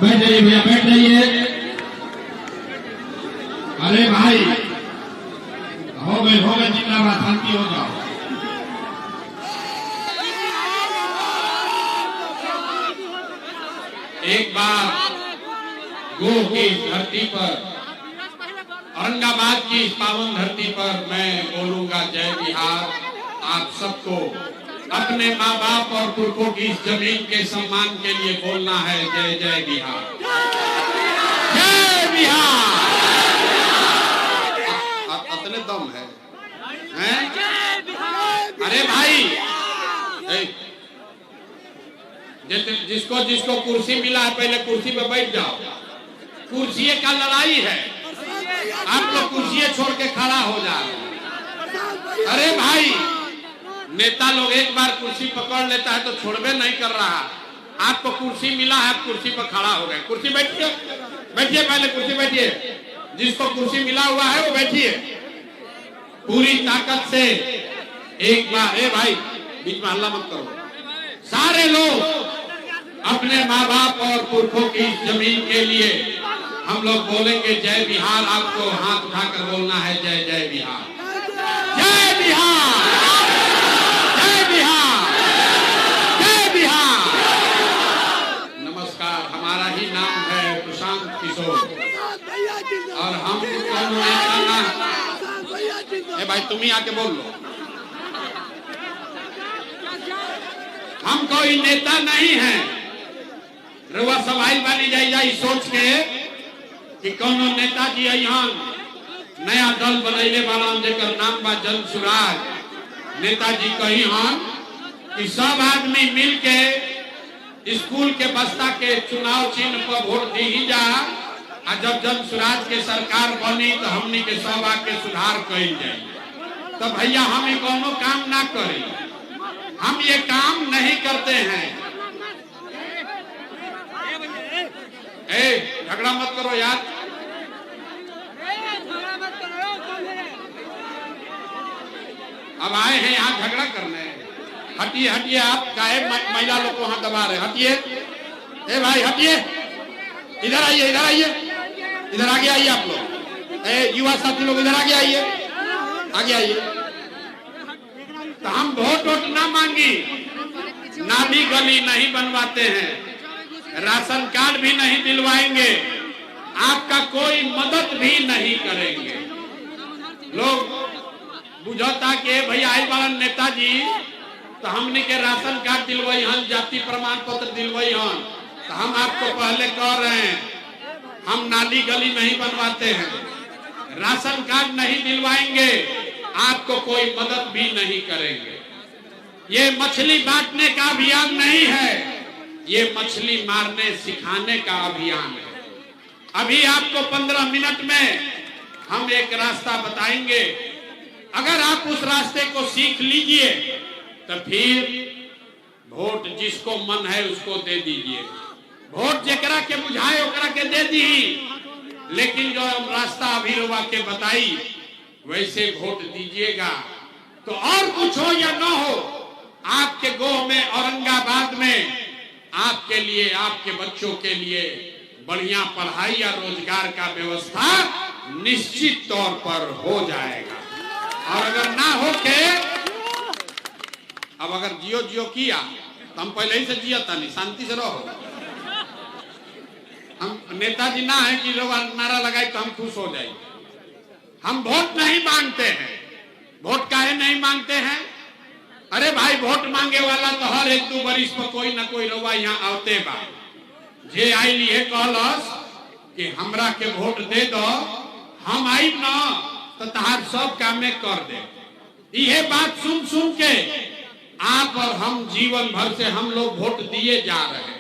बैठ जाइए भैया, बैठ जाइए। अरे भाई हो गए जितना बात, शांति हो जाओ। एक बार गो की धरती पर, औरंगाबाद की इस पावन धरती पर मैं बोलूंगा जय बिहार। आप सबको अपने माँ बाप और पुरखों की इस जमीन के सम्मान के लिए बोलना है जय जय बिहार, जय बिहार। अपने दम है, अरे भाई जिसको जिसको कुर्सी मिला है पहले कुर्सी पे बैठ जाओ। कुर्सी का लड़ाई है, आप लोग कुर्सी छोड़ के खड़ा हो जाओ। अरे भाई नेता लोग एक बार कुर्सी पकड़ लेता है तो छोड़वे नहीं कर रहा। आपको कुर्सी मिला है, आप कुर्सी पर खड़ा हो गए। कुर्सी बैठिए, बैठिए पहले कुर्सी बैठिए। जिसको कुर्सी मिला हुआ है वो बैठिए पूरी ताकत से। एक बार ए भाई बीच में हल्ला मत करो। सारे लोग अपने माँ बाप और पुरखों की जमीन के लिए हम लोग बोलेंगे जय बिहार। आपको हाथ उठाकर बोलना है जय जय बिहार, जय बिहार, जय बिहार, जय बिहार। नमस्कार, हमारा ही नाम है प्रशांत किशोर और हम ए भाई तुम ही आके बोल लो। हम कोई नेता नहीं है। रुआ सवाल वाली जाई सोच के कि कौन नेताजी यहाँ नया दल बनैले वाला जेकर नाम बा जन सुराज। नेताजी कही हम कि सब आदमी मिल के स्कूल के बस्ता के चुनाव चिन्ह पर वोट दी ही जा। जब जन सुराज के सरकार बनी तो हमनी के सब आके सुधार कई जाए। तो भैया हम ये कोनो काम ना करें, हम ये काम नहीं करते हैं। ए झगड़ा मत करो यार। अब आए हैं यहाँ झगड़ा करने। हटिए हटिए, आप काहे महिला लोग को वहां दबा रहे? हटिए ए भाई हटिए, इधर आइए, इधर आइए, इधर आगे आइए आप लोग। ए युवा साथी लोग इधर आगे आइए, आगे आइए। तो हम वोट ना मांगी, नाली गली नहीं बनवाते हैं, राशन कार्ड भी नहीं दिलवाएंगे, आपका कोई मदद भी नहीं करेंगे। लोग बुझता के भैया आई वाला नेताजी तो हमने के राशन कार्ड दिलवाई हन, जाति प्रमाण पत्र दिलवाई हन। तो हम आपको पहले कह रहे हैं हम नाली गली नहीं बनवाते हैं, राशन कार्ड नहीं दिलवाएंगे, आपको कोई मदद भी नहीं करेंगे। ये मछली बांटने का अभियान नहीं है, ये मछली मारने सिखाने का अभियान है। अभी आपको 15 मिनट में हम एक रास्ता बताएंगे। अगर आप उस रास्ते को सीख लीजिए तो फिर वोट जिसको मन है उसको दे दीजिए। वोट जेकरा के बुझाए ओकरा के दे दी, लेकिन जो हम रास्ता अभी रुआ के बताई वैसे वोट दीजिएगा। तो और कुछ हो या न हो, आपके गोह में औरंगाबाद में आपके लिए, आपके बच्चों के लिए बढ़िया पढ़ाई या रोजगार का व्यवस्था निश्चित तौर पर हो जाएगा। और अगर ना हो के, अब अगर जियो जियो किया तो हम पहले ही से जिया था नहीं, शांति से रहो। हम नेताजी ना है कि लोग नारा लगाए तो हम खुश हो जाए। हम वोट नहीं मांगते हैं। वोट काहे नहीं मांगते हैं? अरे भाई वोट मांगे वाला तो हर 1-2 बरिस पर कोई ना कोई लोग यहाँ आते बा। जे आई लिए कहलस कि हमरा के वोट दे दो, हम आई ना तो तहार सब काम में कर दे। यह बात सुन सुन के आप और हम जीवन भर से हम लोग वोट दिए जा रहे हैं।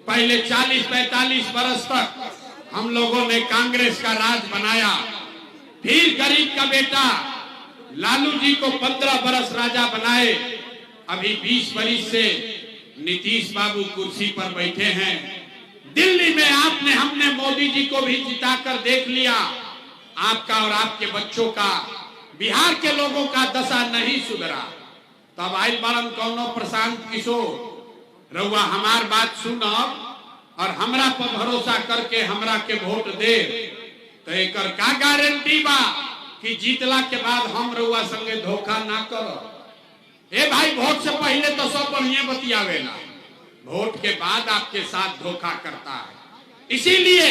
पहले 40-45 बरस तक हम लोगों ने कांग्रेस का राज बनाया, फिर गरीब का बेटा लालू जी को 15 बरस राजा बनाए। अभी 20 बरस से नीतीश बाबू कुर्सी पर बैठे हैं। दिल्ली में आपने हमने मोदी जी को भी जिताकर देख लिया। आपका और आपके बच्चों का, बिहार के लोगों का दशा नहीं सुधरा। तब आइल बारन कौनो प्रशांत किशोर, रउआ हमार बात सुनब और हमरा पर भरोसा करके हमरा के वोट दे तो एकर का गारंटी बा कि जीतला के बाद हम रउआ संगे धोखा ना करो। ए भाई वोट से पहले तो सब बढ़िया बतियावेला, वोट के बाद आपके साथ धोखा करता है। इसीलिए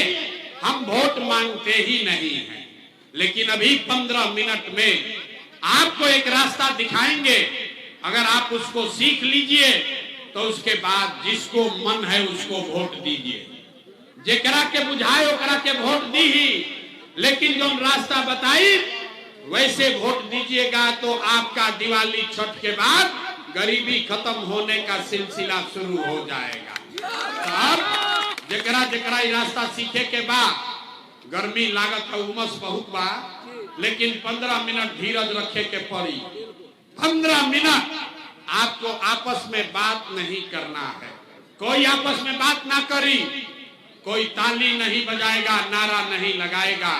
हम वोट मांगते ही नहीं हैं। लेकिन अभी 15 मिनट में आपको एक रास्ता दिखाएंगे, अगर आप उसको सीख लीजिए तो उसके बाद जिसको मन है उसको वोट दीजिए। जेकरा के बुझाए ओकरा के वोट दी ही, लेकिन जो रास्ता बताई वैसे वोट दीजिएगा तो आपका दिवाली छठ के बाद गरीबी खत्म होने का सिलसिला शुरू हो जाएगा। अब जेकरा जेकरा रास्ता सीखे के बाद गर्मी लागत है, उमस बहुत बा, लेकिन 15 मिनट धीरज रखे के पड़ी। 15 मिनट आपको आपस में बात नहीं करना है। कोई आपस में बात ना करी, कोई ताली नहीं बजाएगा, नारा नहीं लगाएगा।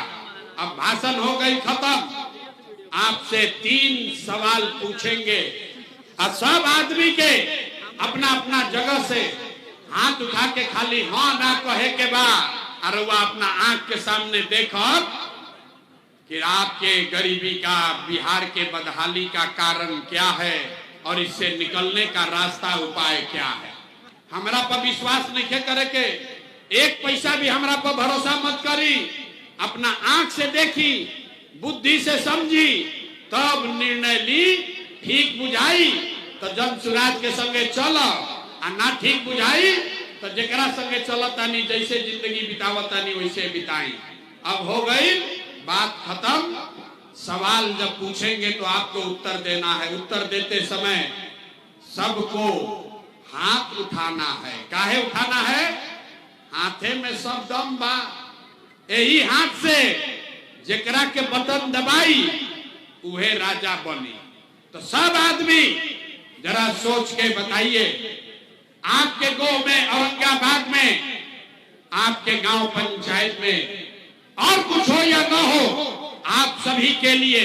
अब भाषण हो गई खत्म। आपसे 3 सवाल पूछेंगे और सब आदमी के अपना अपना जगह से हाथ उठा के खाली हाँ ना कहे के बाद और वह अपना आंख के सामने देखो कि आपके गरीबी का, बिहार के बदहाली का कारण क्या है और इससे निकलने का रास्ता, उपाय क्या है। हमरा पर विश्वास नहीं करे के, एक पैसा भी हमरा पर भरोसा मत करी। अपना आंख से देखी, बुद्धि से समझी, तब निर्णय ली। ठीक बुझाई तो जन सुराज के संगे चलो, और ना ठीक बुझाई तो जेकरा संगे चलतानी, जैसे जिंदगी बितावतानी वैसे बिताई। अब हो गई बात खत्म। सवाल जब पूछेंगे तो आपको उत्तर देना है। उत्तर देते समय सबको हाथ उठाना है। काहे उठाना है? हाथे में सब दम बा। यही हाथ से जेकरा के बटन दबाई उहे राजा बनी। तो सब आदमी जरा सोच के बताइए, आपके गांव में, औरंगाबाद में, आपके गांव पंचायत में और कुछ हो या ना हो, आप सभी के लिए,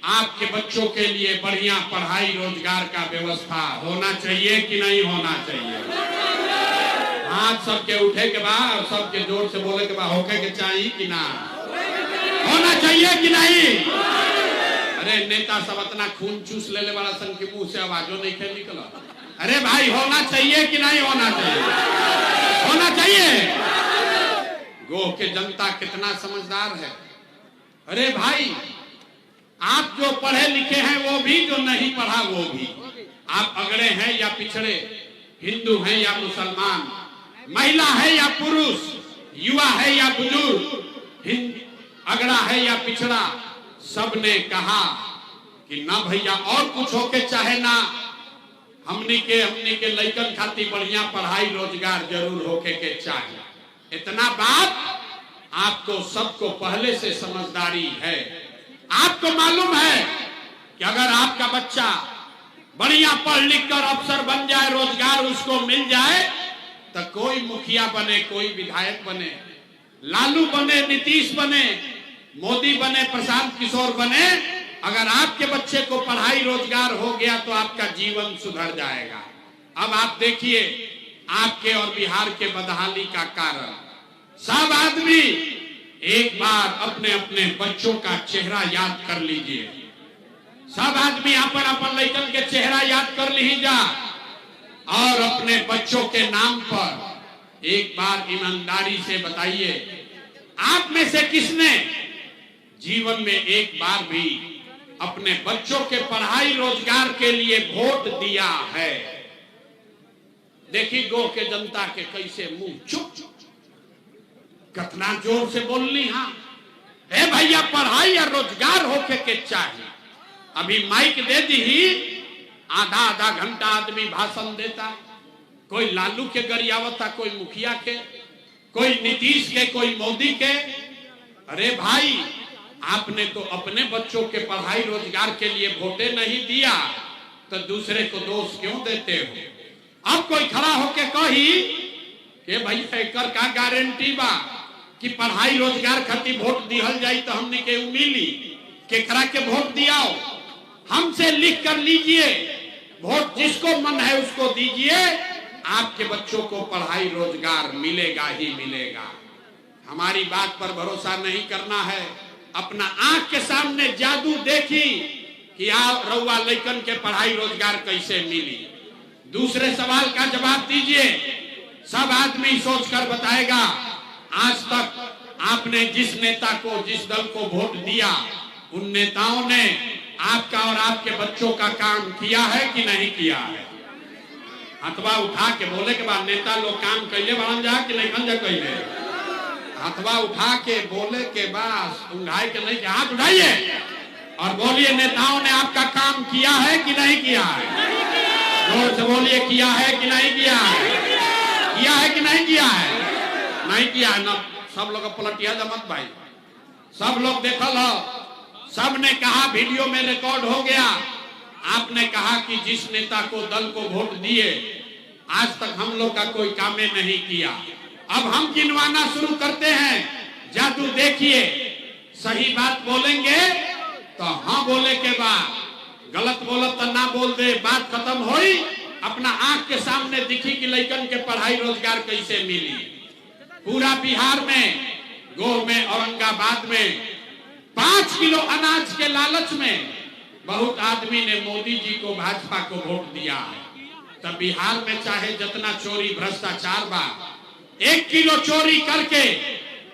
आपके बच्चों के लिए बढ़िया पढ़ाई रोजगार का व्यवस्था होना चाहिए कि नहीं होना चाहिए? हाथ सबके उठे के बाद और सबके जोर से बोले के बाद होके के चाहिए कि ना होना चाहिए कि नहीं? अरे नेता सब इतना खून चूस लेने वाला सन के मुंह से आवाजों नहीं खेल निकला। अरे भाई होना चाहिए कि नहीं होना चाहिए? होना चाहिए। गोह के जनता कितना समझदार है। अरे भाई आप जो पढ़े लिखे हैं वो भी, जो नहीं पढ़ा वो भी, आप अगड़े हैं या पिछड़े, हिंदू हैं या मुसलमान, महिला है या पुरुष, युवा है या बुजुर्ग, अगड़ा है या पिछड़ा, सबने कहा कि ना भैया और कुछ होके चाहे ना, हमनी के लइकन खातिर बढ़िया पढ़ाई रोजगार जरूर होके के चाहे। इतना बात आपको सबको पहले से समझदारी है। आपको मालूम है कि अगर आपका बच्चा बढ़िया पढ़ लिख कर अफसर बन जाए, रोजगार उसको मिल जाए, तो कोई मुखिया बने, कोई विधायक बने, लालू बने, नीतीश बने, मोदी बने, प्रशांत किशोर बने, अगर आपके बच्चे को पढ़ाई रोजगार हो गया तो आपका जीवन सुधर जाएगा। अब आप देखिए आपके और बिहार के बदहाली का कारण। सब आदमी एक बार अपने अपने बच्चों का चेहरा याद कर लीजिए। सब आदमी अपन अपन लड़कन के चेहरा याद कर लीजिए और अपने बच्चों के नाम पर एक बार ईमानदारी से बताइए, आप में से किसने जीवन में एक बार भी अपने बच्चों के पढ़ाई रोजगार के लिए वोट दिया है? देखिए गो के जनता के कैसे मुंह चुप, कितना जोर से बोलनी। हाँ ए भैया पढ़ाई या रोजगार होके के चाहिए। अभी माइक दे दी ही आधा आधा घंटा आदमी भाषण देता, कोई लालू के गरियावता, कोई मुखिया के, कोई नीतीश के, कोई मोदी के। अरे भाई आपने तो अपने बच्चों के पढ़ाई रोजगार के लिए वोटे नहीं दिया तो दूसरे को दोष क्यों देते हो? अब कोई खड़ा होके कही कि भैया एकर का गारंटी बा कि पढ़ाई रोजगार खातिर वोट दिहल जाई तो हमने के मिली, केकरा के वोट दियाओ, हमसे लिख कर लीजिए, वोट जिसको मन है उसको दीजिए आपके बच्चों को पढ़ाई रोजगार मिलेगा ही मिलेगा। हमारी बात पर भरोसा नहीं करना है, अपना आंख के सामने जादू देखी कि आप रउआ लइकन के पढ़ाई रोजगार कैसे मिली। दूसरे सवाल का जवाब दीजिए। सब आदमी सोचकर बताएगा, आज तक आपने जिस नेता को, जिस दल को वोट दिया, उन नेताओं ने आपका और आपके बच्चों का काम किया है कि नहीं किया है? हथवा उठा के बोले के बाद नेता लोग काम कैले बन जा कि नहीं बन जा कैले। हथवा उठा के बोले के बाद उठाए के नहीं, हाथ उठाइए और बोलिए नेताओं ने आपका काम किया है कि नहीं किया है? जोर से बोलिए, किया है कि नहीं किया है? किया है कि नहीं किया है? नहीं किया है ना। सब लोग पलटिया जमत भाई, सब लोग देखल हो, सब ने कहा, वीडियो में रिकॉर्ड हो गया। आपने कहा कि जिस नेता को, दल को वोट दिए, आज तक हम लोग का कोई काम नहीं किया। अब हम गिनवाना शुरू करते हैं। जादू देखिए, सही बात बोलेंगे तो हाँ बोले के बाद, गलत बोलत तो ना बोल दे, बात खत्म हुई। अपना आंख के सामने दिखी कि लइकन के पढ़ाई रोजगार कैसे मिली। पूरा बिहार में, गोह में, औरंगाबाद में 5 किलो अनाज के लालच में बहुत आदमी ने मोदी जी को, भाजपा को वोट दिया है। तब बिहार में चाहे जितना चोरी भ्रष्टाचार बा, 1 किलो चोरी करके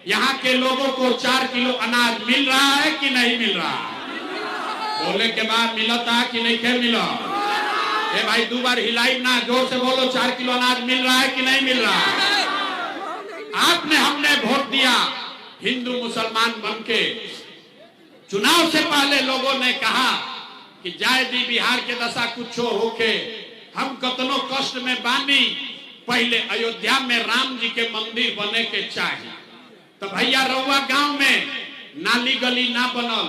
यहाँ के लोगों को 4 किलो अनाज मिल रहा है कि नहीं मिल रहा है? बोले के बाद मिलता कि नहीं के मिला? ए भाई 2 बार हिलाई ना, जोर से बोलो, 4 किलो अनाज मिल रहा है कि नहीं मिल रहा है? आपने, हमने वोट दिया हिंदू मुसलमान बन के। चुनाव से पहले लोगों ने कहा कि जाए दी बिहार के दशा कुछ होके, हम कतनो कष्ट में बानी, पहले अयोध्या में राम जी के मंदिर बने के चाहिए। तो भैया रउआ गांव में नाली गली ना बनल,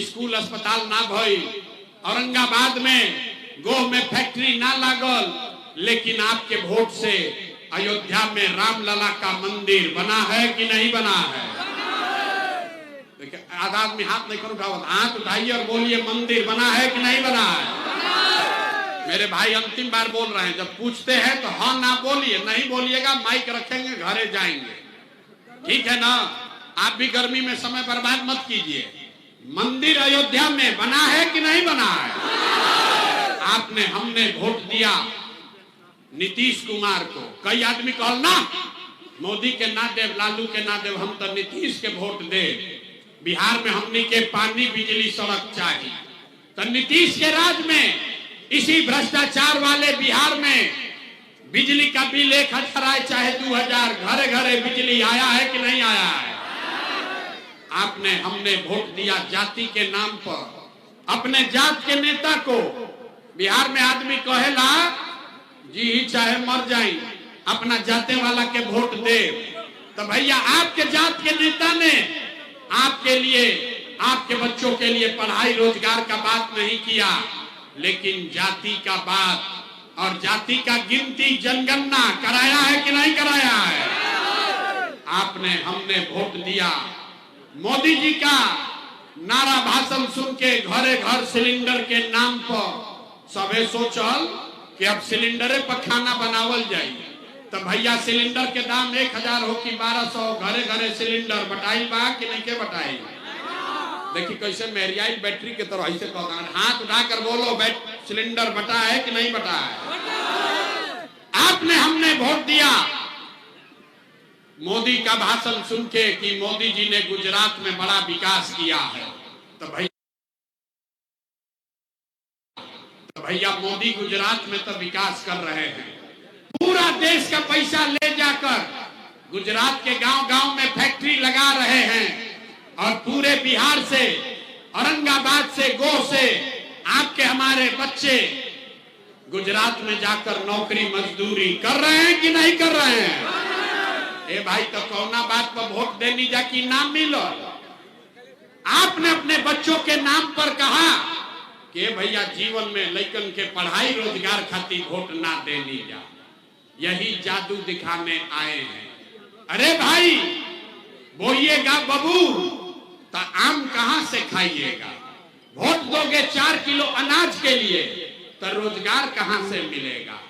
स्कूल अस्पताल ना भइल, औरंगाबाद में, गोह में फैक्ट्री ना लागल, लेकिन आपके वोट से अयोध्या में रामलला का मंदिर बना है कि नहीं बना है? आधा आदमी हाथ नहीं करो, हाथ उठाइए और बोलिए मंदिर बना है कि नहीं बना है? मेरे भाई अंतिम बार बोल रहे हैं, जब पूछते हैं तो हाँ ना बोलिए, नहीं बोलिएगा माइक रखेंगे, घरे जाएंगे, ठीक है ना? आप भी गर्मी में समय बर्बाद मत कीजिए। मंदिर अयोध्या में बना है कि नहीं बना है? आपने, हमने वोट दिया नीतीश कुमार को। कई आदमी कहल ना, मोदी के ना देव, लालू के ना देव, हम तो नीतीश के वोट दे। बिहार में हमने के पानी, बिजली, सड़क चाहिए। तो नीतीश के राज में, इसी भ्रष्टाचार वाले बिहार में बिजली का बिल 1000 आए चाहे 2000, घरे घरे बिजली आया है कि नहीं आया है? आपने, हमने वोट दिया जाति के नाम पर, अपने जात के नेता को। बिहार में आदमी कहेला जी ही चाहे मर जाए, अपना जाते वाला के वोट दे। तो भैया आपके जात के नेता ने आपके लिए, आपके बच्चों के लिए पढ़ाई रोजगार का बात नहीं किया, लेकिन जाति का बात और जाति का गिनती, जनगणना कराया है कि नहीं कराया है? आपने, हमने वोट दिया। मोदी जी का नारा भाषण सुन के घरे घर सिलेंडर के नाम पर सबे सोचल कि अब सिलेंडरे पर खाना बनावल जाए। तो भैया सिलेंडर के दाम 1000 हो कि 1200, घरे घरे सिलेंडर बटाई बा कि नहीं के बटाई? देखिए कैसे मेरियाई बैटरी के तरह ऐसे कहता है, हाथ उठाकर बोलो, सिलेंडर बटा है कि नहीं बटा है? आपने, हमने वोट दिया मोदी का भाषण सुन के कि मोदी जी ने गुजरात में बड़ा विकास किया है। तो भैया मोदी गुजरात में तो विकास कर रहे हैं, पूरा देश का पैसा ले जाकर गुजरात के गांव-गांव में फैक्ट्री लगा रहे हैं और पूरे बिहार से, औरंगाबाद से, गोह से आपके हमारे बच्चे गुजरात में जाकर नौकरी मजदूरी कर रहे हैं कि नहीं कर रहे हैं? ए भाई तो कौना बात पर वोट देनी जा कि नाम मिलो? आपने अपने बच्चों के नाम पर कहा कि भैया जीवन में लइकन के पढ़ाई रोजगार खातिर वोट ना देनी जा, यही जादू दिखाने आए हैं। अरे भाई बोइएगा बबू तो आम कहां से खाइएगा? वोट दोगे 4 किलो अनाज के लिए तो रोजगार कहां से मिलेगा?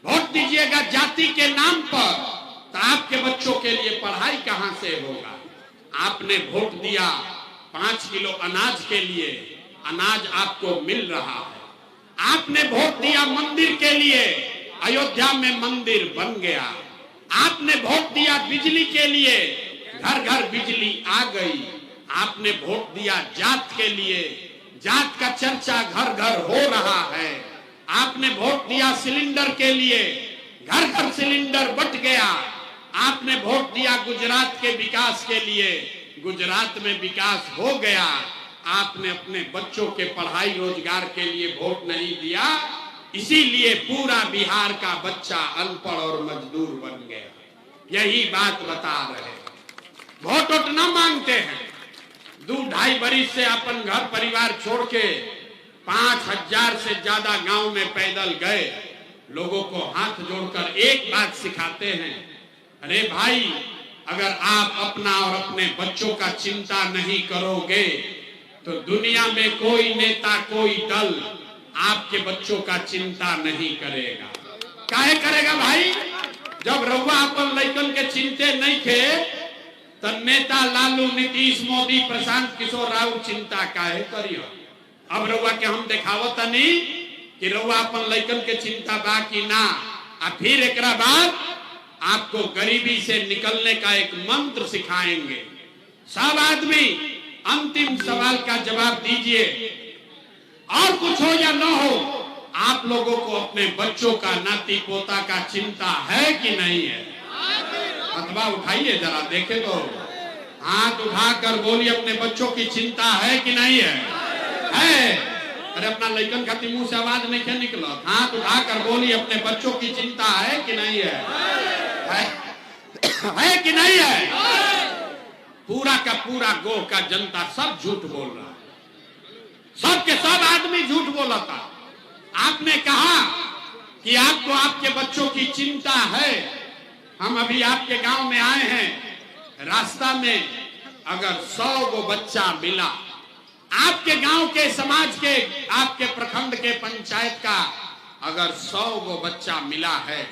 वोट दीजिएगा जाति के नाम पर, तो आपके बच्चों के लिए पढ़ाई कहां से होगा। आपने वोट दिया 5 किलो अनाज के लिए, अनाज आपको मिल रहा है। आपने वोट दिया मंदिर के लिए, अयोध्या में मंदिर बन गया। आपने वोट दिया बिजली के लिए, घर घर बिजली आ गई। आपने वोट दिया जात के लिए, जात का चर्चा घर घर हो रहा है। आपने वोट दिया सिलेंडर के लिए, घर घर सिलेंडर बंट गया। आपने वोट दिया गुजरात के विकास के लिए, गुजरात में विकास हो गया। आपने अपने बच्चों के पढ़ाई रोजगार के लिए वोट नहीं दिया, इसीलिए पूरा बिहार का बच्चा अनपढ़ और मजदूर बन गया। यही बात बता रहे। वोट उतना मांगते हैं, 2-2.5 बरिस से अपन घर परिवार छोड़ के 5000 से ज्यादा गांव में पैदल गए। लोगों को हाथ जोड़कर एक बात सिखाते हैं, अरे भाई, अगर आप अपना और अपने बच्चों का चिंता नहीं करोगे तो दुनिया में कोई नेता, कोई दल आपके बच्चों का चिंता नहीं करेगा। काहे करेगा भाई? जब रउआ अपन लइकन के चिंते नहीं थे, तो नेता लालू, नीतीश, मोदी, प्रशांत किशोर राव चिंता काहे करियो। अब रउआ के हम दिखावत नहीं कि रउआ अपन लइकन के चिंता बा कि ना। आ फिर एक बाद आपको गरीबी से निकलने का एक मंत्र सिखाएंगे। सब आदमी अंतिम सवाल का जवाब दीजिए, और कुछ हो या न हो, आप लोगों को अपने बच्चों का, नाती पोता का चिंता है कि नहीं है? अथवा उठाइए जरा, देखे तो। हाथ उठाकर बोलिए, अपने बच्चों की चिंता है कि नहीं है? है। अरे अपना लइकन खातिर मुंह से आवाज नहीं क्या निकला? हाथ उठाकर बोलिए, अपने बच्चों की चिंता है कि नहीं है? है कि नहीं है? पूरा का पूरा गोह का जनता सब झूठ बोल रहा है, सब के सब आदमी झूठ बोला था। आपने कहा कि आपको आपके बच्चों की चिंता है। हम अभी आपके गांव में आए हैं, रास्ता में अगर 100 गो बच्चा मिला, आपके गांव के, समाज के, आपके प्रखंड के, पंचायत का अगर 100 गो बच्चा मिला है,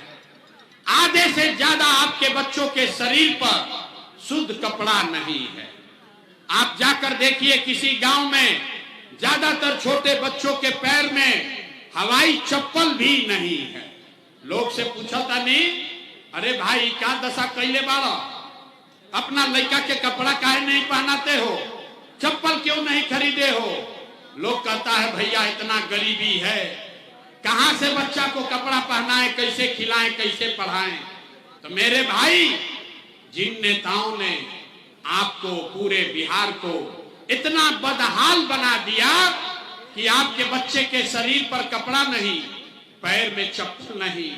आधे से ज्यादा आपके बच्चों के शरीर पर शुद्ध कपड़ा नहीं है। आप जाकर देखिए, किसी गांव में ज्यादातर छोटे बच्चों के पैर में हवाई चप्पल भी नहीं है। लोग से पूछा था नहीं, अरे भाई क्या दशा कैले बाड़ा, अपना लड़का के कपड़ा काहे नहीं पहनाते हो, चप्पल क्यों नहीं खरीदे हो? लोग कहता है भैया इतना गरीबी है, कहां से बच्चा को कपड़ा पहनाएं, कैसे खिलाएं, कैसे पढ़ाएं। तो मेरे भाई, जिन नेताओं ने आपको, पूरे बिहार को इतना बदहाल बना दिया कि आपके बच्चे के शरीर पर कपड़ा नहीं, पैर में चप्पल नहीं,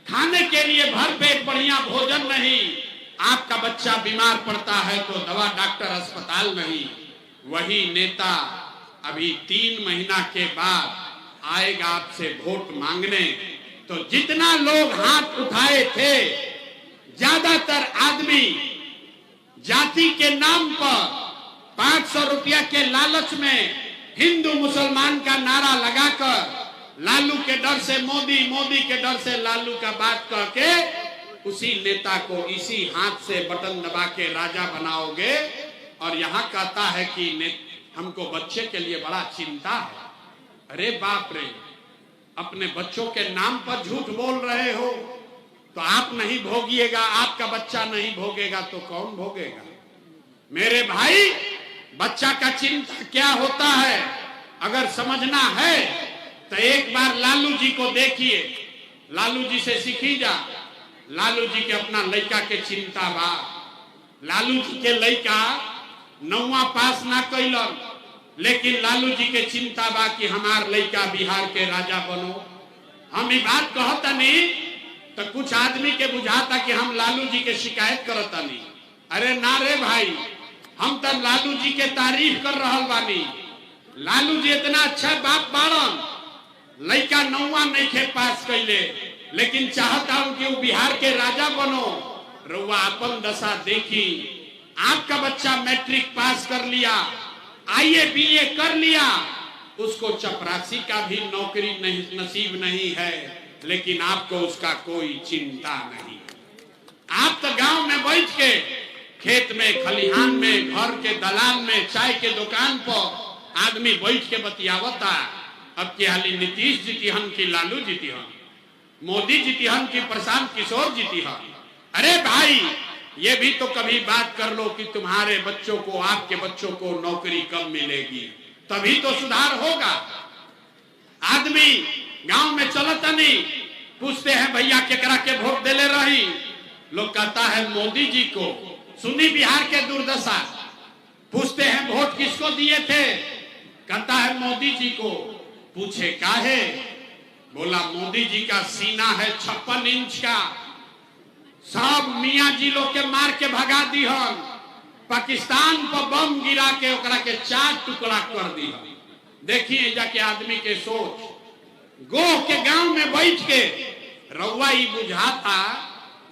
खाने के लिए भरपेट बढ़िया भोजन नहीं, आपका बच्चा बीमार पड़ता है तो दवा डॉक्टर अस्पताल नहीं, वही नेता अभी 3 महीना के बाद आएगा आपसे वोट मांगने। तो जितना लोग हाथ उठाए थे, ज्यादातर आदमी जाति के नाम पर 500 रुपया के लालच में हिंदू मुसलमान का नारा लगाकर, लालू के डर से मोदी, मोदी के डर से लालू का बात करके उसी नेता को इसी हाथ से बटन दबा के राजा बनाओगे। और यहाँ कहता है कि हमको बच्चे के लिए बड़ा चिंता है। अरे बाप रे, अपने बच्चों के नाम पर झूठ बोल रहे हो तो आप नहीं भोगिएगा, आपका बच्चा नहीं भोगेगा तो कौन भोगेगा? मेरे भाई, बच्चा का चिंता क्या होता है अगर समझना है तो एक बार लालू जी को देखिए, लालू जी से सीखी जा। लालू जी के अपना लड़का के चिंता बा। लालू जी के लड़का 9वां पास ना कैलन, लेकिन लालू जी के चिंता बा कि हमार लड़का बिहार के राजा बनो। हम ये बात कहता नहीं तो कुछ आदमी के बुझाता कि हम लालू जी के शिकायत करता नहीं। अरे ना रे भाई, हम तो लालू जी के तारीफ कर रहा बानी। लालू जी इतना अच्छा बाप बाड़न, लड़का 9वां नहीं खे पास कैले, लेकिन चाहता हूं कि वो बिहार के राजा बनो। रउआ अपन दशा देखी, आपका बच्चा मैट्रिक पास कर लिया, आईए बीए कर लिया, उसको चपरासी का भी नौकरी नहीं, नसीब नहीं है। लेकिन आपको उसका कोई चिंता नहीं। आप तो गांव में बैठ के खेत में, खलिहान में, घर के दलान में, चाय के दुकान पर आदमी बैठ के बतियावता। अब के हाली नीतीश जीतिहन की लालू जीतिहन, मोदी जीतिहन की प्रशांत किशोर जीतिहन। अरे भाई, ये भी तो कभी बात कर लो कि तुम्हारे बच्चों को, आपके बच्चों को नौकरी कब मिलेगी, तभी तो सुधार होगा। आदमी गांव में चलता नहीं, पूछते हैं भैया केकरा के वोट देले रही, लोग कहता है मोदी जी को। सुनी बिहार के दुर्दशा, पूछते हैं वोट किसको दिए थे, कहता है मोदी जी को। पूछे काहे, बोला मोदी जी का सीना है 56 इंच का, सब मियां जी लोग के मार के भगा दी हम, पाकिस्तान पर बम गिरा के ओकरा के 4 टुकड़ा कर दी। देखिए जाके आदमी के सोच, गोह के गांव में बैठ के रउआ ई बुझाता,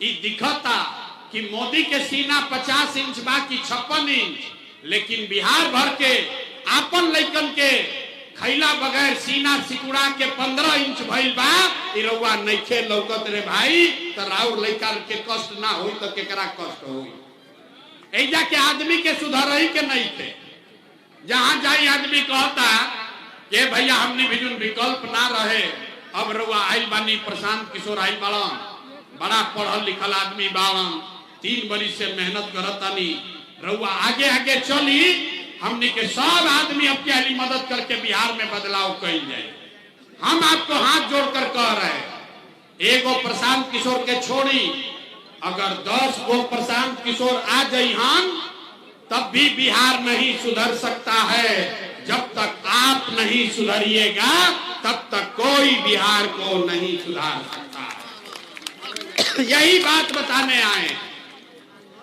ई दिखता कि मोदी के सीना 50 इंच बाकी 56 इंच, लेकिन बिहार भर के आपन लइकन के खैला बगैर सीना सिकुड़ा के 15 इंच भइल बा। ई रउआ नइखे लौकत रे भाई, त राउर लइका के कष्ट ना होई तो केकरा कष्ट होई। एजा के आदमी के सुधरही के नहीं थे। जहां जाई आदमी कहता के भैया हमने भी जोन विकल्प ना रहे, अब रउआ आइल बानी, प्रशांत किशोर आइल बाड़न, बड़ा पढ़ल लिखल आदमी बाड़न, 3 बरिस से मेहनत करतानी, रउआ आगे आगे चली, हमने के सब आदमी अब के मदद करके बिहार में बदलाव कइल जाए। हम आपको हाथ जोड़कर कह रहे हैं, एगो प्रशांत किशोर के छोड़ी, अगर 10 गो प्रशांत किशोर आ जाई हम, तब भी बिहार नहीं सुधर सकता है। जब तक आप नहीं सुधरिएगा तब तक कोई बिहार को नहीं सुधार सकता। यही बात बताने आए।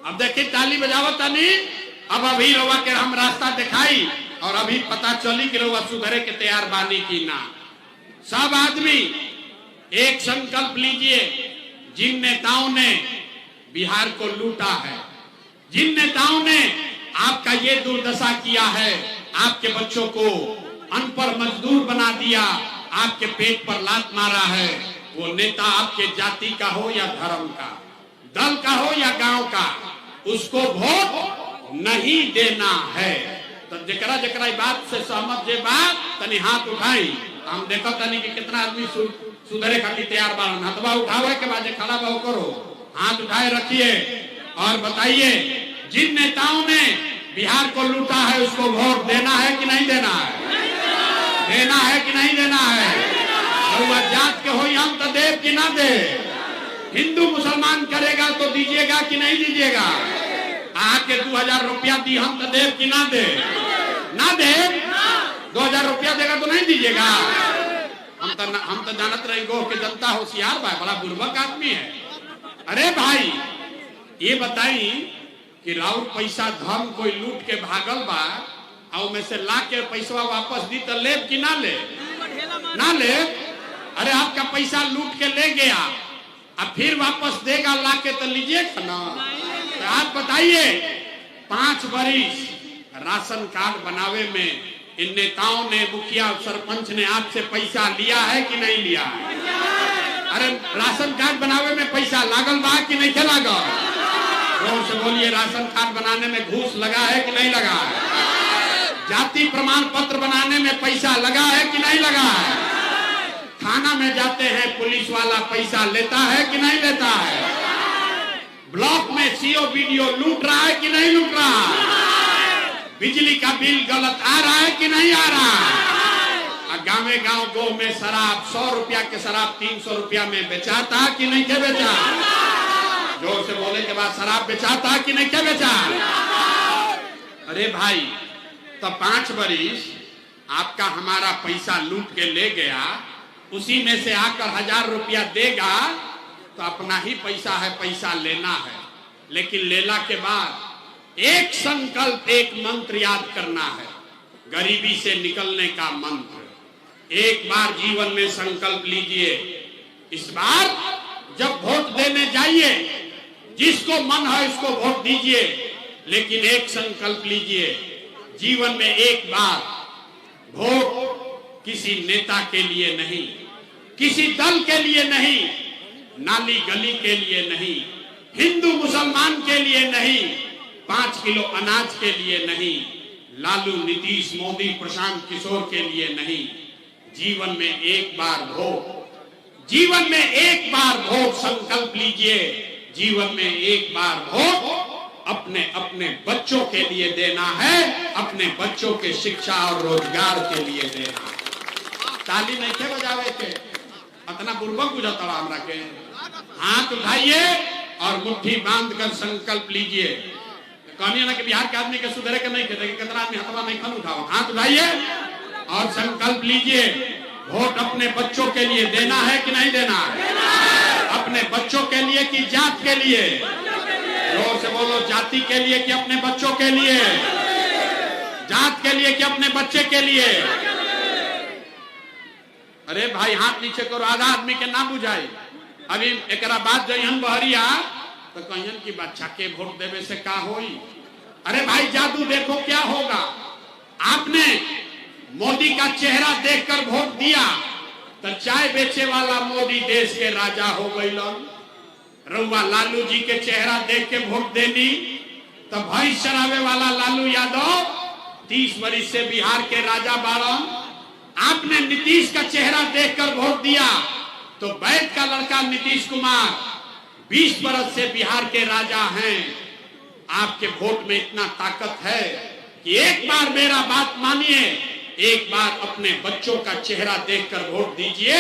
अब देखिए ताली बजावत नहीं, अब अभी रउआ के हम रास्ता दिखाई और अभी पता चली कि रउआ सुधरे के तैयार बानी की ना। सब आदमी एक संकल्प लीजिए, जिन नेताओं ने बिहार को लूटा है, जिन नेताओं ने आपका ये दुर्दशा किया है, आपके बच्चों को अनपढ़ मजदूर बना दिया, आपके पेट पर लात मारा है, वो नेता आपके जाति का हो या धर्म का, दल का हो या गांव का, उसको वोट नहीं देना है। तो जकरा जकरा बात से सहमत जे बात तनी हाथ उठाई, हम देखो तनी कि कितना आदमी सुधरे खातिर तैयार बारन। हाथवा उठावे के बाद खड़ा बहु करो, हाथ उठाए रखिए और बताइए, जिन नेताओं ने बिहार को लूटा है उसको वोट देना है कि नहीं देना है? देना है कि नहीं देना है? और जात के हो हम तो देव कि ना दे? हिंदू मुसलमान करेगा तो दीजिएगा कि नहीं दीजिएगा? आके 2000 रुपया दी हम तो देव कि ना दे? ना दे? 2000 रुपया देगा तो नहीं दीजिएगा? हम तो जानत रही गो कि जनता होशियार बा, बड़ा बुर्बक आदमी है। अरे भाई ये बताई कि राउर पैसा धन कोई लूट के भागल बा, और में से ला के पैसा वापस दी तो ले कि ना ले? ना ले। अरे आपका पैसा लूट के ले गया, अब फिर वापस देगा ला के तो लीजिएगा ना। तो आप बताइए, 5 बरिस राशन कार्ड बनावे में इन नेताओं ने, मुखिया सरपंच ने आपसे पैसा लिया है कि नहीं लिया है? अरे राशन कार्ड बनावे में पैसा लागल बा कि नहीं के लागल? जोर से बोलिए, राशन कार्ड बनाने में घूस लगा है कि नहीं लगा है? जाति प्रमाण पत्र बनाने में पैसा लगा है कि नहीं लगा है? थाना में जाते हैं पुलिस वाला पैसा लेता है कि नहीं लेता है? ब्लॉक में सीओ वीडियो लूट रहा है कि नहीं लूट रहा है? बिजली का बिल गलत आ रहा है कि नहीं आ रहा है? गाँवे गाँव गो में शराब 100 रुपया के शराब 300 रुपया में बेचाता कि नहीं के बेचा? जोर से बोले के बाद शराब बेचाता कि नहीं के बेचा? अरे भाई, तो 5 बरिस आपका हमारा पैसा लूट के ले गया, उसी में से आकर 1000 रुपया देगा तो अपना ही पैसा है, पैसा लेना है। लेकिन लेला के बाद एक संकल्प, एक मंत्र याद करना है, गरीबी से निकलने का मंत्र। एक बार जीवन में संकल्प लीजिए, इस बार जब वोट देने जाइए, जिसको मन है उसको वोट दीजिए, लेकिन एक संकल्प लीजिए, जीवन में एक बार वोट किसी नेता के लिए नहीं, किसी दल के लिए नहीं, नाली गली के लिए नहीं, हिंदू मुसलमान के लिए नहीं, 5 किलो अनाज के लिए नहीं, लालू नीतीश मोदी प्रशांत किशोर के लिए नहीं। जीवन में एक बार वोट, जीवन में एक बार वोट संकल्प लीजिए, जीवन में एक बार वोट अपने अपने बच्चों के लिए देना है, अपने बच्चों के शिक्षा और रोजगार के लिए देना है। ताली नहीं के बजावे के इतना बुर्बक बुझाता हमरा के। हाथ उठाइए और मुट्ठी बांध कर संकल्प लीजिए। कहनी ना कि बिहार के आदमी के सुधरे के नहीं कहते, कितना आदमी हथवा नहीं खन उठाओ। हाथ उठाइए और संकल्प लीजिए, वोट अपने बच्चों के लिए देना है कि नहीं देना है? अपने बच्चों के लिए कि जात के लिए? जोर से बोलो, जाति के लिए कि अपने बच्चों के लिए? जात के लिए कि अपने बच्चे के लिए? अरे भाई हाथ नीचे करो, आधा आदमी के ना बुझाई। अभी एक बात जो यहाँ बहरिया तो कहियन की बच्चा के वोट देवे से का होई। अरे भाई जादू देखो क्या होगा। आपने मोदी का चेहरा देखकर वोट दिया तो चाय बेचे वाला मोदी देश के राजा हो गई। रउआ लालू जी के चेहरा देख के वोट देनी तो भैंस चरावे वाला लालू यादव 30 वर्ष से बिहार के राजा बारन। आपने नीतीश का चेहरा देखकर वोट दिया तो वैद का लड़का नीतीश कुमार 20 वर्ष से बिहार के राजा हैं। आपके वोट में इतना ताकत है कि एक बार मेरा बात मानिए, एक बार अपने बच्चों का चेहरा देखकर वोट दीजिए।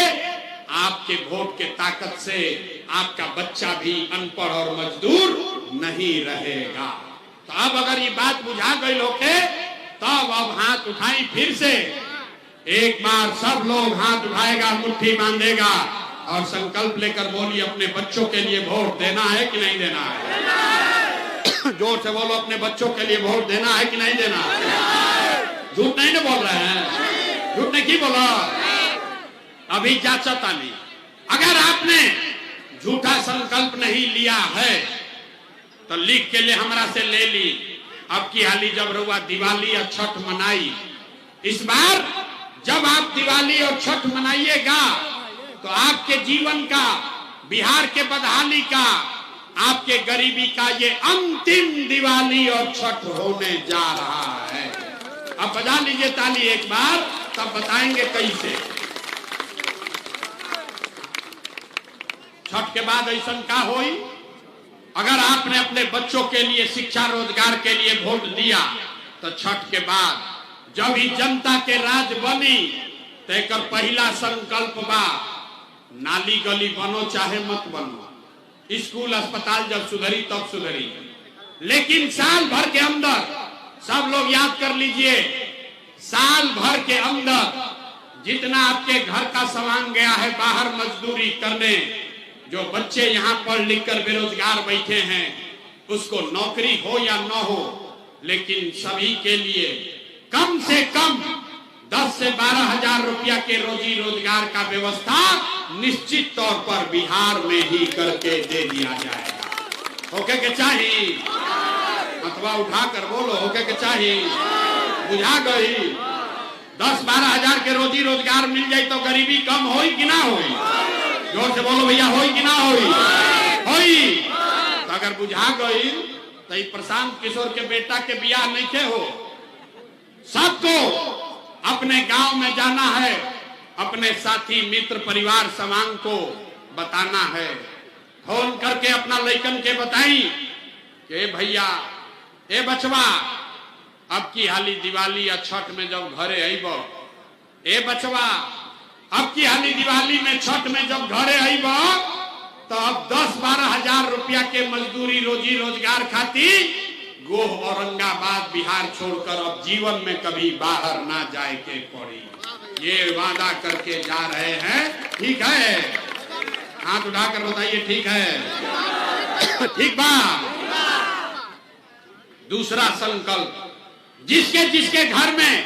आपके वोट के ताकत से आपका बच्चा भी अनपढ़ और मजदूर नहीं रहेगा। तो अब अगर ये बात बुझा गई लोग तब अब हाथ उठाई फिर से। एक बार सब लोग हाथ उठाएगा, मुट्ठी बांधेगा और संकल्प लेकर बोलिए, अपने बच्चों के लिए वोट देना है कि नहीं देना है? जोर से बोलो, अपने बच्चों के लिए वोट देना है कि नहीं देना? झूठ नहीं ना बोल रहे हैं? झूठ नहीं की बोला? अभी जांचता नहीं। अगर आपने झूठा संकल्प नहीं लिया है तो लिख के लिए हमरा से ले ली। अब की हाली जब रुआ दिवाली और छठ मनाई, इस बार जब आप दिवाली और छठ मनाइएगा तो आपके जीवन का, बिहार के बदहाली का, आपके गरीबी का ये अंतिम दिवाली और छठ होने जा रहा है। अब बजा लीजिए ताली एक बार, तब बताएंगे कैसे। छठ के बाद ऐसा का होई? अगर आपने अपने बच्चों के लिए शिक्षा रोजगार के लिए वोट दिया तो छठ के बाद जब ही जनता के राज बनी तो एक पहला संकल्प बा, नाली गली बनो चाहे मत बनो, स्कूल अस्पताल जब सुधरी तब सुधरी, लेकिन साल भर के अंदर, सब लोग याद कर लीजिए, साल भर के अंदर जितना आपके घर का सामान गया है बाहर मजदूरी करने, जो बच्चे यहाँ पढ़ लिख कर बेरोजगार बैठे हैं, उसको नौकरी हो या न हो, लेकिन सभी के लिए कम से कम 10 से 12 हजार रुपया के रोजी रोजगार का व्यवस्था निश्चित तौर पर बिहार में ही करके दे दिया जाएगा। होके के चाहिए? अथवा उठा कर बोलो, होके के चाहिए? बुझा गई? 10-12 हजार के रोजी रोजगार मिल जाए तो गरीबी कम होई कि ना होई? जोर से बोलो भैया, होई कि ना होई? होई। तो अगर बुझा गई तो ये प्रशांत किशोर के बेटा के बियाह नहीं के हो। सबको अपने गांव में जाना है, अपने साथी मित्र परिवार समांग को बताना है, फोन करके अपना लइकन के बताई कि भैया ए बचवा, अब की हाली दिवाली या छठ में जब घरे आईब, ए बचवा अब की हाली दिवाली में छठ में जब घरे आईब तो अब 10-12 हजार रुपया के मजदूरी रोजी रोजगार खाती गोह औरंगाबाद बिहार छोड़कर अब जीवन में कभी बाहर ना जाए के पड़ी। ये वादा करके जा रहे हैं। ठीक है? हाथ उठाकर बताइए ठीक है? ठीक बा। दूसरा संकल्प, जिसके जिसके घर में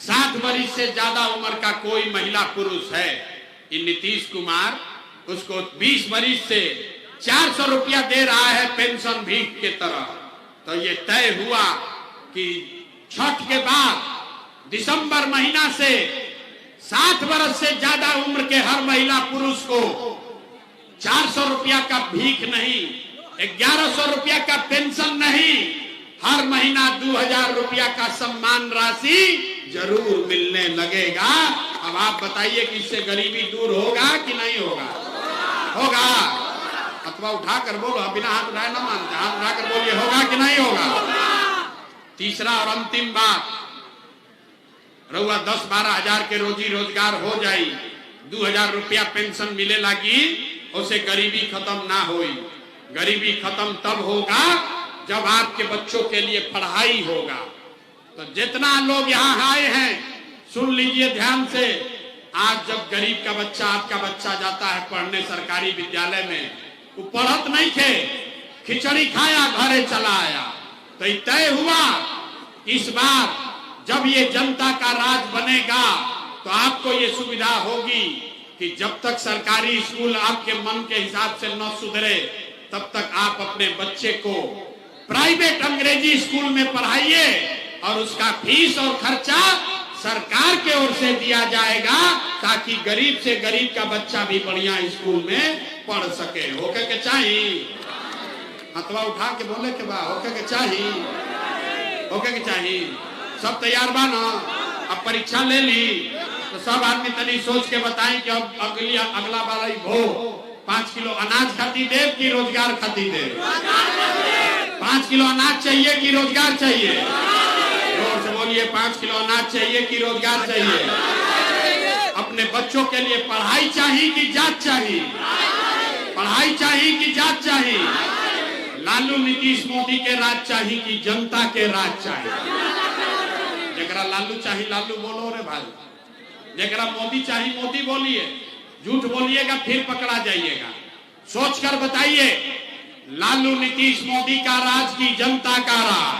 60 वर्ष से ज्यादा उम्र का कोई महिला पुरुष है, ये नीतीश कुमार उसको 20 वर्ष से 400 रुपया दे रहा है पेंशन भीख के तरह। तो ये तय हुआ कि छठ के बाद दिसंबर महीना से 60 वर्ष से ज्यादा उम्र के हर महिला पुरुष को 400 रुपया का भीख नहीं, 1100 रुपया का पेंशन नहीं, हर महीना 2000 रुपया का सम्मान राशि जरूर मिलने लगेगा। अब आप बताइए कि इससे गरीबी दूर होगा कि नहीं होगा? होगा। अथवा उठाकर बोलो, बिना हाथ उठाए ना मानते, हाथ उठाकर बोलिए होगा कि नहीं होगा? तीसरा और अंतिम बात, रउआ 10-12 हजार के रोजी रोजगार हो जाई, 2000 रुपया पेंशन मिले लगी, उसे गरीबी खत्म ना होई। गरीबी खत्म तब होगा जब आपके बच्चों के लिए पढ़ाई होगा। तो जितना लोग यहाँ आए हैं सुन लीजिए ध्यान से, आज जब गरीब का बच्चा, आपका बच्चा जाता है पढ़ने सरकारी विद्यालय में, वो पढ़त नहीं थे, खिचड़ी खाया घरे चला आया, तो तय हुआ इस बार जब ये जनता का राज बनेगा तो आपको ये सुविधा होगी कि जब तक सरकारी स्कूल आपके मन के हिसाब से न सुधरे तब तक आप अपने बच्चे को प्राइवेट अंग्रेजी स्कूल में पढ़ाइए और उसका फीस और खर्चा सरकार के ओर से दिया जाएगा, ताकि गरीब से गरीब का बच्चा भी बढ़िया स्कूल में पढ़ सके। होके के चाहिए, हथवा उठा के बोले के बा, होके के चाहिए, होके के चाहिए। सब तैयार बा ना? अब परीक्षा ले ली तो सब आदमी तनी सोच के बताएं कि अब अगला बार भो 5 किलो अनाज खाती देव की रोजगार खाती देव? 5 किलो अनाज चाहिए कि रोजगार चाहिए? जोर से बोलिए, 5 किलो अनाज चाहिए कि रोजगार चाहिए? अपने बच्चों के लिए पढ़ाई चाहिए कि जात चाहिए? पढ़ाई चाहिए कि जात चाहिए? लालू नीतीश मोदी के राज चाहिए कि जनता के राज चाहिए? जरा लालू चाहिए लालू बोलो रे भाई, जरा मोदी चाहिए मोदी बोलिए। झूठ बोलिएगा फिर पकड़ा जाइएगा। सोचकर बताइए, लालू नीतीश मोदी का राज की जनता का राज?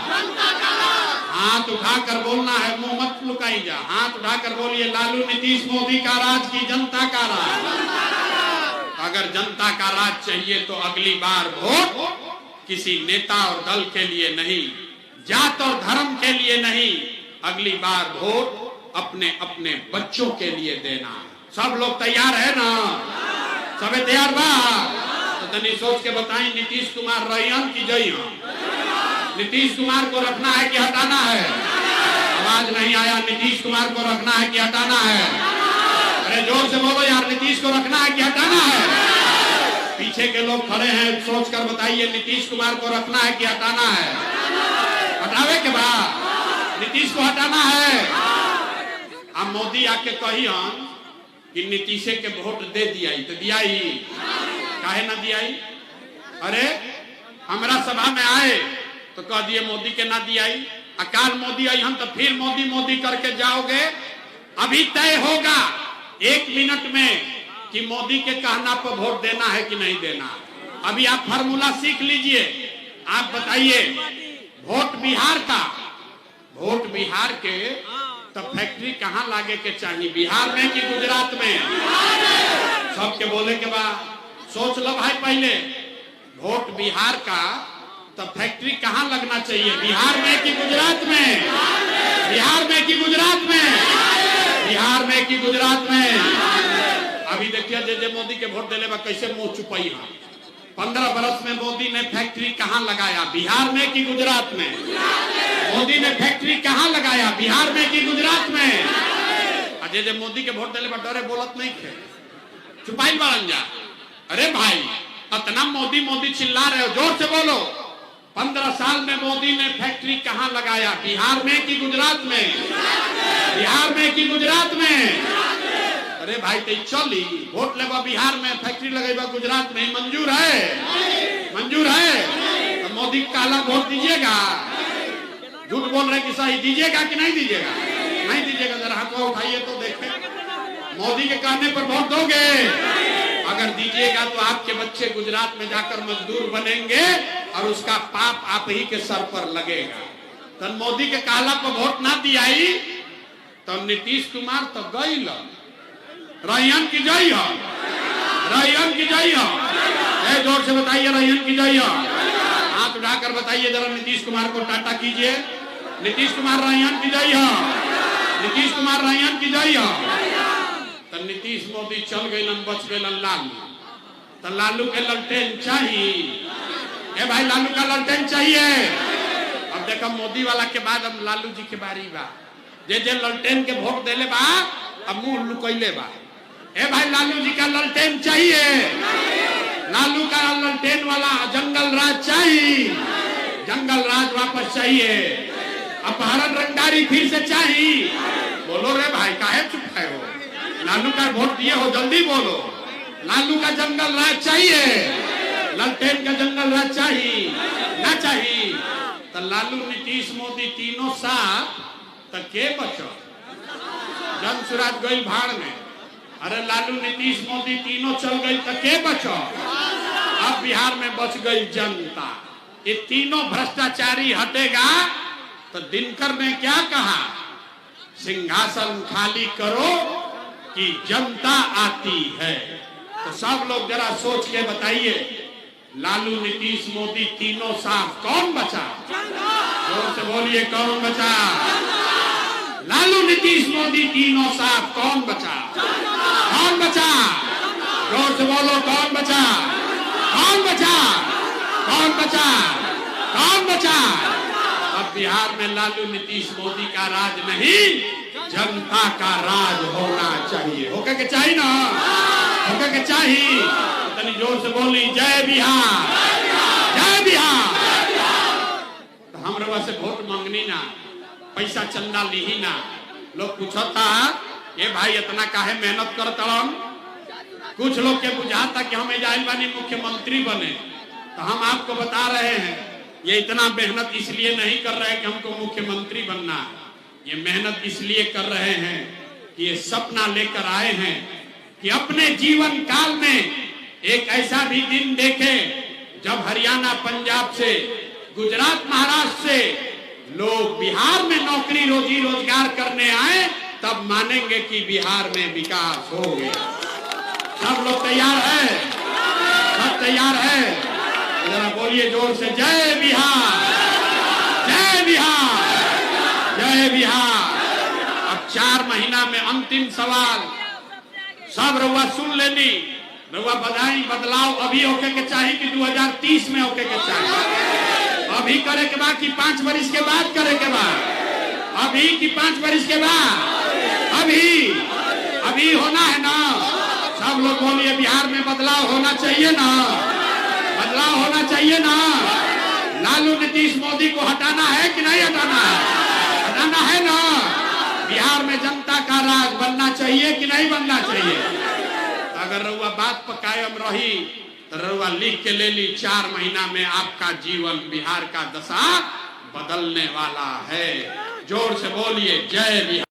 हाथ उठाकर बोलना है, मुंह मत लुकाई जा, हाथ उठाकर बोलिए, लालू नीतीश मोदी का राज की जनता का राज? अगर जनता का राज चाहिए तो अगली बार वोट किसी नेता और दल के लिए नहीं, जात और धर्म के लिए नहीं, अगली बार वोट अपने अपने बच्चों के लिए देना। सब लोग तैयार है ना? सबे तैयार बा? तो तनी सोच के बताएं, नीतीश कुमार रहियन की जइयन? नीतीश कुमार को रखना है कि हटाना है? आवाज नहीं आया। नीतीश कुमार को रखना है कि हटाना है? अरे जोर से बोलो यार, नीतीश को रखना है कि हटाना है? पीछे के लोग खड़े हैं, सोच कर बताइए, नीतीश कुमार को रखना है कि हटाना है? हटावे के बाद नीतीश को हटाना है। अब मोदी आके कही हम कि नीतीश के वोट दे दिया, तो दिया ही काहे ना दिया? अरे हमारा सभा में आए तो कह दिए मोदी के ना दिया, अकाल मोदी आई हम तो फिर मोदी मोदी करके जाओगे। अभी तय होगा 1 मिनट में कि मोदी के कहना पर वोट देना है कि नहीं देना। अभी आप फार्मूला सीख लीजिए। आप बताइए, वोट बिहार का, वोट बिहार के तो फैक्ट्री कहाँ लागे के चाहिए, बिहार में कि गुजरात में? सबके बोले के बाद सोच लो भाई, पहले वोट बिहार का तो फैक्ट्री कहाँ लगना चाहिए, बिहार में कि गुजरात में? बिहार में कि गुजरात में? बिहार में कि गुजरात में? अभी देखिए, जे मोदी के वोट दिले बा कैसे मुंह छुपाई। 15 बरस में मोदी ने फैक्ट्री कहाँ लगाया, बिहार में कि गुजरात में? मोदी ने फैक्ट्री कहाँ लगाया, बिहार में कि गुजरात में? अजय जब मोदी के वोट दिले बा डरे बोलत नहीं थे, छुपाई बारन जा। अरे भाई, इतना मोदी मोदी चिल्ला रहे हो, जोर से बोलो। 15 साल में मोदी ने फैक्ट्री कहाँ लगाया, बिहार में कि गुजरात में? बिहार में कि गुजरात में? अरे भाई तो चली वोट लेबा बिहार में, फैक्ट्री लगेगा गुजरात में, मंजूर है? मंजूर है? तो मोदी को काला वोट दीजिएगा? झूठ बोल रहे कि सही दीजिएगा कि नहीं दीजिएगा? नहीं दीजिएगा। जरा हाथ उठाइए तो देखें, मोदी के कहने पर वोट दोगे? अगर दीजिएगा तो आपके बच्चे गुजरात में जाकर मजदूर बनेंगे और उसका पाप आप ही के सर पर लगेगा। तो मोदी के काला पर वोट ना दियाई तो नीतीश कुमार तो गई रहियन की जई हो, रहियन की जई हो। जोर से बताइए, रहियन की जई हो। हाथ उठाकर बताइए जरा, नीतीश कुमार को टाटा कीजिए। नीतीश कुमार रहियन की जई हो, नीतीश कुमार रहियन की जई हो। तो नीतीश मोदी चल गए बच गए लालू, तो लालू के ललटेन चाहिए। ए भाई लालू का ललटेन चाहिए। अब देखो मोदी वाला के बाद अब लालू जी के बारी बा, जे जे ललटेन के वोट देले बा अब मुंह लुकैले बा। ए भाई लालू जी का ललटेन चाहिए, लालू का ललटेन वाला जंगल राज चाहिए, जंगल राज वापस चाहिए, अपहरण रंगदारी फिर से चाहिए। बोलो रे भाई काहे चुप है हो, लालू का वोट दिए हो जल्दी बोलो। लालू का जंगल राज चाहिए, ललटेन का जंगल राज चाहिए ना चाहिए? तो लालू नीतीश मोदी तीनों साथ तो के बचो, जन सुराज गई भाड़ में। अरे लालू नीतीश मोदी तीनों चल गई तो के बचो? अब बिहार में बच गई जनता। ये तीनों भ्रष्टाचारी हटेगा तो दिनकर ने क्या कहा, सिंहासन खाली करो कि जनता आती है। तो सब लोग जरा सोच के बताइए, लालू नीतीश मोदी तीनों साथ कौन बचा? जोर से बोलिए कौन बचा? लालू नीतीश मोदी तीनों साथ कौन बचा? कौन बचा? जोर से बोलो कौन बचा? कौन बचा? कौन बचा? कौन बचा? अब बिहार में लालू नीतीश मोदी का राज नहीं, जनता का राज होना चाहिए। होके के चाहिए ना, होके के चाहिए। तनी जोर से बोली जय बिहार, जय बिहार। तो हम रवा से वोट मांगनी ना, पैसा चंदा ली ही ना। लोग पूछता ये भाई इतना काहे मेहनत करतड़न। कुछ लोग के बुझाता कि हम जाइल बानी मुख्यमंत्री बने, तो हम आपको बता रहे हैं ये इतना मेहनत इसलिए नहीं कर रहे कि हमको मुख्यमंत्री बनना है। ये मेहनत इसलिए कर रहे हैं कि ये सपना लेकर आए हैं कि अपने जीवन काल में एक ऐसा भी दिन देखे जब हरियाणा पंजाब से गुजरात महाराष्ट्र से लोग बिहार में नौकरी रोजी रोजगार करने आए, तब मानेंगे कि बिहार में विकास हो गया। सब लोग तैयार है? सब तैयार है? जरा बोलिए जोर से जय बिहार, जय बिहार, जय बिहार। अब 4 महीना में अंतिम सवाल सब रउआ सुन लेनी। रउआ बधाई बदलाव अभी होके के चाहिए कि 2030 में होके के चाहिए? अभी करे के बाद कि 5 वर्ष के बाद करे के बाद? अभी कि 5 वर्ष के बाद? अभी, अभी होना है ना। सब लोग बोलिए बिहार में बदलाव होना चाहिए ना, बदलाव होना चाहिए ना। लालू नीतीश मोदी को हटाना है कि नहीं हटाना है? हटाना है ना। बिहार में जनता का राज बनना चाहिए कि नहीं बनना चाहिए? अगर रउआ बात पर कायम रही तो रउआ लिख के ले ली, 4 महीना में आपका जीवन बिहार का दशा बदलने वाला है। जोर से बोलिए जय बिहार।